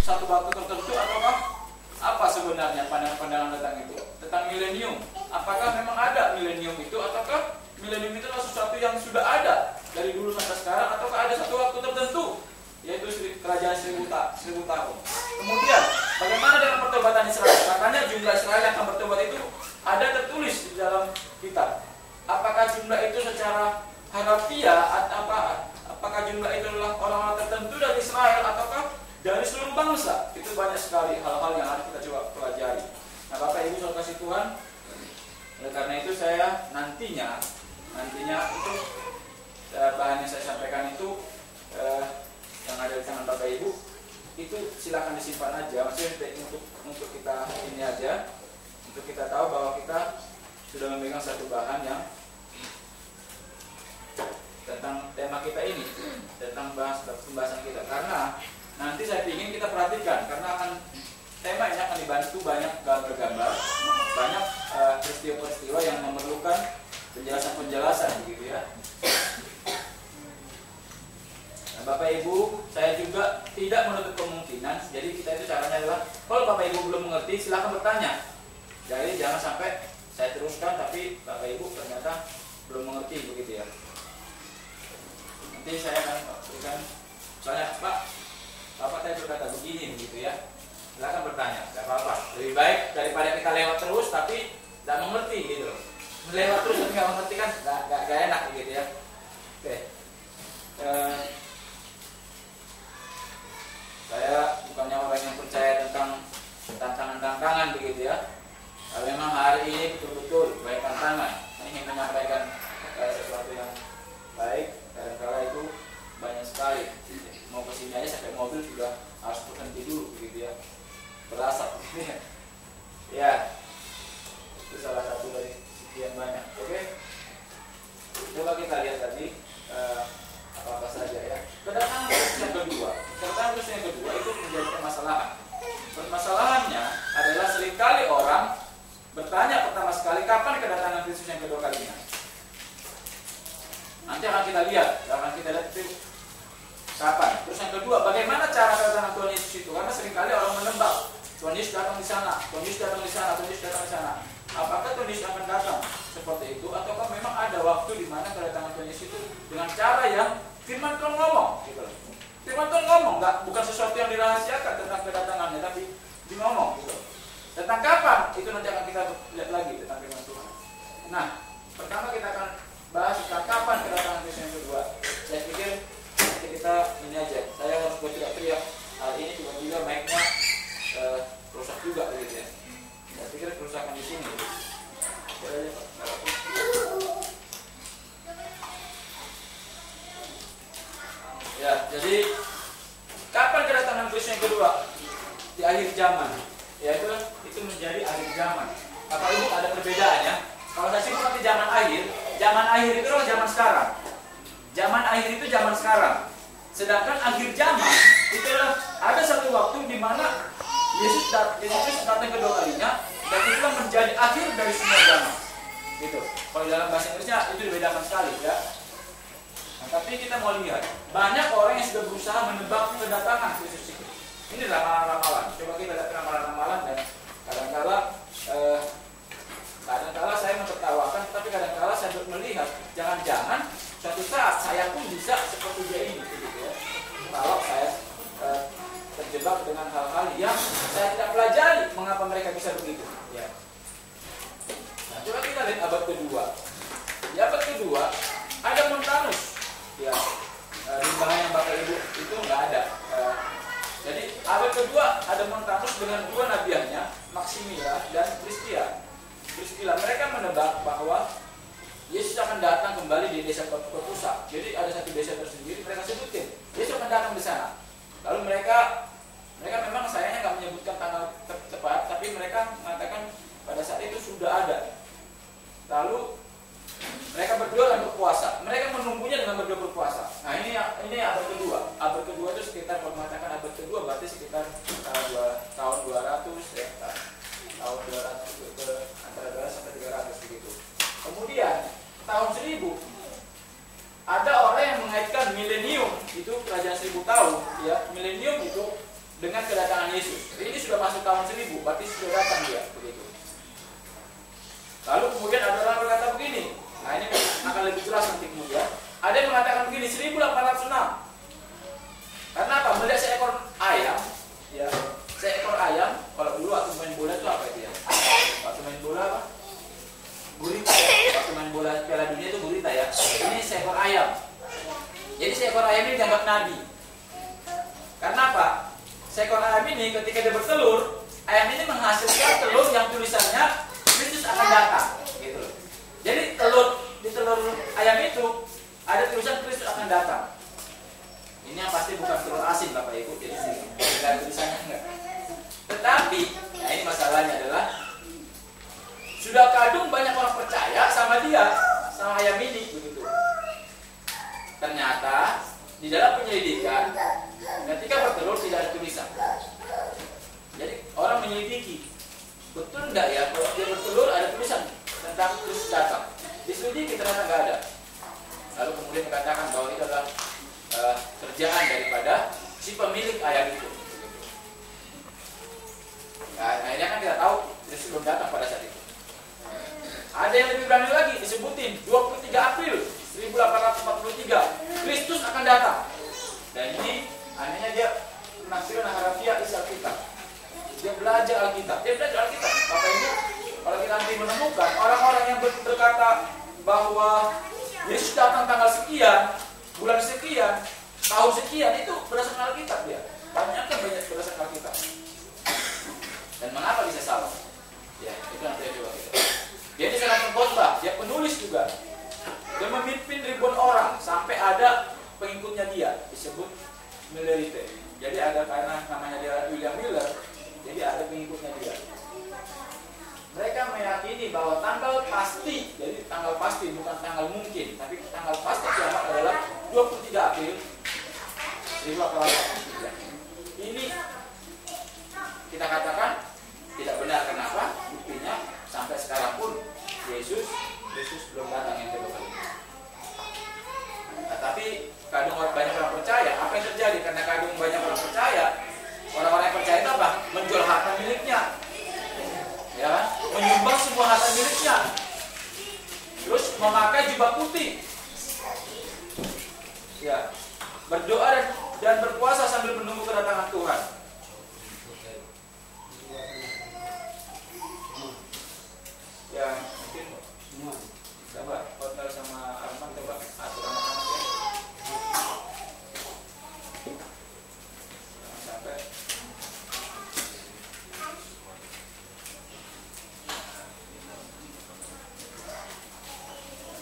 satu waktu tertentu ataukah apa sebenarnya pandangan tentang itu? Tentang milenium. Apakah memang ada milenium itu ataukah milenium itu adalah sesuatu yang sudah ada dari dulu sampai sekarang ataukah ada satu waktu tertentu yaitu kerajaan 1000 tahun. Kemudian bagaimana dengan pertobatan Israel? Katanya jumlah Israel yang akan bertobat itu ada tertulis di dalam kitab. Apakah jumlah itu secara harafiah apakah jumlah itu adalah orang-orang tertentu dari Israel ataukah dari seluruh bangsa? Itu banyak sekali hal-hal yang harus kita coba pelajari. Nah, Bapak Ibu saudara kasih Tuhan, oleh karena itu saya nantinya itu bahan yang saya sampaikan itu yang ada di tangan Bapak Ibu itu silakan disimpan aja, maksudnya untuk kita ini aja, untuk kita tahu bahwa kita sudah memegang satu bahan yang tentang tema kita ini, tentang pembahasan kita. Karena nanti saya ingin kita perhatikan, karena tema ini akan dibantu banyak gambar-gambar, banyak peristiwa-peristiwa yang memerlukan penjelasan-penjelasan, begitu ya. Nah, Bapak Ibu, saya juga tidak menutup kemungkinan. Jadi kita itu caranya adalah, kalau Bapak Ibu belum mengerti, silakan bertanya. Jadi jangan sampai saya teruskan, tapi Bapak Ibu ternyata belum mengerti, begitu ya. Nanti saya akan berikan, soalnya Bapak tadi berkata begini, begitu ya. Silakan bertanya, tidak apa-apa. Lebih baik daripada kita lewat terus tapi tidak mengerti, gitu. Lewat terus tapi nggak mengerti kan, nggak enak, gitu ya. Oke. Saya bukannya orang yang percaya tentang tantangan-tantangan, begitu ya. Memang hari ini betul-betul banyak tantangan. Ingin menyampaikan sesuatu yang baik, kadang-kala itu banyak sekali. Mau kesini aja sampai mobil sudah harus berhenti dulu, begitu ya. Berasap, gitu ya. Ya, itu salah satu dari sekian banyak. Oke, coba kita lihat tadi apa saja ya. Kedatangan Kristus yang kedua, itu menjadi permasalahan. Permasalahannya adalah seringkali orang bertanya pertama sekali, kapan kedatangan Kristus yang kedua kalinya? Nanti akan kita lihat itu kapan. Terus yang kedua, bagaimana cara kedatangan Tuhan Yesus itu? Karena seringkali orang menebak, Tuhan Yesus datang di sana, Tuhan Yesus datang di sana, Tuhan Yesus datang di sana. Apakah Tuhan Yesus akan datang seperti itu, ataukah memang ada waktu di mana kedatangan Tuhan Yesus itu dengan cara yang firman Tuhan ngomong, gitu loh. Firman Tuhan ngomong, bukan sesuatu yang dirahasiakan tentang kedatangannya, tapi di ngomong, gitu. Tentang kapan itu nanti akan kita lihat lagi tentang firman Tuhan. Nah, pertama kita akan bahas tentang kapan kedatangan Kristus yang kedua. Saya pikir nanti kita ini aja. Saya harus berteriak-teriak. Hal ini tiba-tiba mic-nya rusak juga, begitu ya. Saya pikir kerusakan di sini. Boleh aja, Pak. Ya, jadi kapan kedatangan Kristus yang kedua? Di akhir zaman. Yaitu itu menjadi akhir zaman. Bapak Ibu ada perbedaannya. Kalau saya simpulkan di zaman akhir itu adalah zaman sekarang. Zaman akhir itu zaman sekarang. Sedangkan akhir zaman itu adalah ada satu waktu di mana Yesus datang kedua kalinya, dan itulah menjadi akhir dari semua zaman. Gitu. Kalau dalam bahasa Inggrisnya itu dibedakan sekali, ya. Nah, tapi kita mau lihat banyak orang yang sudah berusaha menebak kedatangan Kristus itu. Ini ramalan-ramalan. Coba kita lihat ramalan-ramalan, dan kadang-kala saya mentertawakan, tapi kadang-kala saya melihat jangan-jangan suatu saat saya pun bisa seperti dia ini, gitu ya. Kalau saya terjebak dengan hal-hal yang saya tidak pelajari mengapa mereka bisa begitu, ya. Nah, coba kita lihat abad kedua. Di abad kedua ada Montanus, ya. Di bahan yang Bapak Ibu itu nggak ada. Jadi abad kedua ada Montanus dengan dua nabiahnya, Maximila dan Priscilla. Mereka menebak bahwa Yesus akan datang kembali di desa Pepusa. Jadi ada satu desa tersendiri mereka sebutin, Yesus akan datang di sana. Lalu mereka memang sayangnya nggak menyebutkan tanggal tepat, tapi mereka mengatakan pada saat itu sudah ada. Lalu mereka berdoa dan berpuasa. Mereka menunggunya dengan berdoa berpuasa. Nah, ini abad kedua. Abad kedua itu sekitar, kalau mengatakan abad kedua berarti sekitar tahun 200 ya. Tahun 200 ke antara 200 sampai 300 begitu. Kemudian tahun 1000 ada orang yang mengaitkan milenium itu kerajaan 1000 tahun, ya. Milenium itu dengan kedatangan Yesus. Ini sudah masuk tahun 1000, berarti sudah datang dia, begitu. Lalu kemudian ada orang berkata begini, nah ini akan lebih jelas nanti kemudian. Ada yang mengatakan begini, 1806. Karena apa? Melihat seekor ayam, ya, seekor ayam. Kalau dulu waktu main bola itu apa itu ya? Waktu main bola apa? Gurita. Waktu main bola Piala Dunia itu gurita ya. Ini seekor ayam. Jadi seekor ayam ini dianggap nabi. Karena apa? Seekor ayam ini ketika dia bertelur, ayam ini menghasilkan telur yang tulisannya Kristus akan datang, gitu loh. Jadi di telur ayam itu ada tulisan Kristus akan datang. Ini yang pasti bukan telur asin Bapak Ibu, jadi tidak tulisannya enggak. Tetapi, nah ini masalahnya adalah sudah kadung banyak orang percaya sama dia, sama ayam ini, begitu. Ternyata di dalam penyelidikan, ketika bertelur tidak ada tulisan. Jadi orang menyelidiki, betul enggak ya kalau dia bertelur ada tulisan tentang Kristus datang. Diselidiki ternyata enggak ada. Lalu kemudian dikatakan bahwa itu adalah kerjaan daripada si pemilik ayam itu. Nah, akhirnya kan kita tahu Kristus belum datang pada saat itu. Ada yang lebih berani lagi disebutin 23 April 1843 Kristus akan datang. Dan ini anehnya dia penafsiran harafiah isi Alkitab. Dia belajar Alkitab. Bapak Ibu, kalau kita nanti menemukan orang-orang yang berkata bahwa Yesus datang tanggal sekian, bulan sekian, tahun sekian, itu berdasarkan Alkitab dia. Banyak berdasarkan Alkitab. Dan mengapa bisa salah? Ya, itu nanti coba kita. Dia ini seorang pengkhotbah, dia penulis juga. Dia memimpin ribuan orang sampai ada pengikutnya dia, disebut Millerite. Jadi ada karena namanya dia William Miller, jadi ada pengikutnya dia. Mereka meyakini bahwa tanggal pasti, jadi tanggal pasti bukan tanggal mungkin, tapi tanggal pasti kiamat adalah 23 April 1843. Ini kita katakan tidak benar. Kenapa? Buktinya sampai sekarang pun Yesus belum datang yang kedua kali. Nah, tapi kadang banyak orang percaya. Apa yang terjadi? Karena kadang banyak orang percaya, orang-orang yang percaya itu apa? Menjual harta miliknya, ya kan? Menyumbang semua harta miliknya, terus memakai jubah putih, ya, berdoa dan berpuasa sambil menunggu kedatangan Tuhan. Ya, mungkin coba hotel sama Arman coba atur anak-anak ya. Jangan sampai.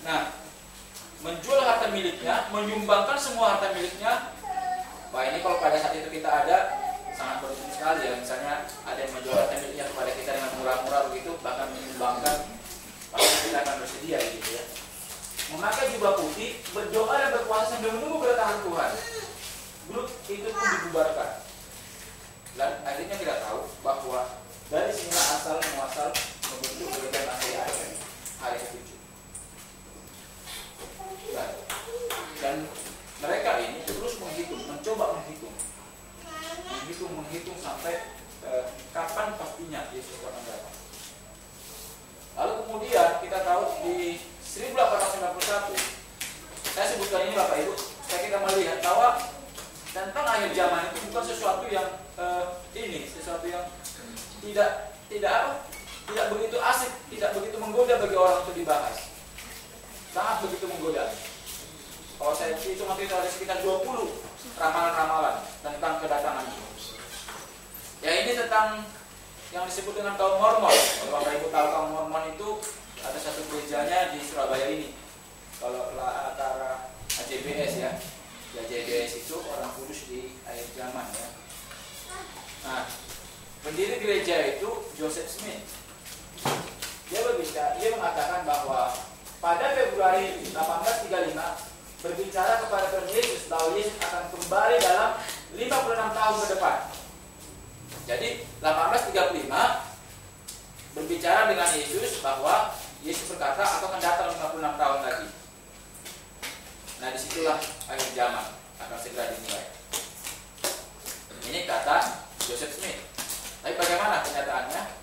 Nah, menjual harta miliknya, menyumbangkan semua harta miliknya. Wah, ini kalau pada saat itu kita ada, sangat beruntung sekali ya. Misalnya ada yang menjual harta miliknya kepada kita dengan murah-murah begitu, bahkan menyumbangkan, pasti kita akan bersedia gitu ya. Memakai jubah putih, berdoa dan berpuasa sambil menunggu kedatangan Tuhan. Grup itu pun dibubarkan. Dan akhirnya kita tahu bahwa dari sinilah asal muasal membentuk gereja Asia hari ke-7. Dan mereka ini terus mencoba menghitung sampai kapan pastinya Yesus akan datang. Lalu kemudian kita tahu di 1891, saya sebutkan ini Bapak Ibu, supaya kita melihat bahwa tentang akhir zaman itu bukan sesuatu yang sesuatu yang tidak begitu asik, tidak begitu menggoda bagi orang untuk dibahas. Sangat begitu menggoda. Kalau saya hitung nanti ada sekitar 20 ramalan-ramalan tentang kedatangan ini. Ya, ini tentang yang disebut dengan kaum Mormon. Kalau Bapak Ibu tahu kaum Mormon itu ada satu gerejanya di Surabaya ini. Kalau antara AJBS ya, AJBS itu orang kudus di akhir zaman ya. Nah, pendiri gereja itu Joseph Smith. Dia mengatakan bahwa pada Februari 1835 berbicara kepada Tuhan Yesus bahwa Yesus akan kembali dalam 56 tahun ke depan. Jadi 1835 berbicara dengan Yesus bahwa Yesus berkata akan datang 56 tahun lagi. Nah, disitulah akhir zaman akan segera dimulai. Ini kata Joseph Smith. Tapi bagaimana kenyataannya?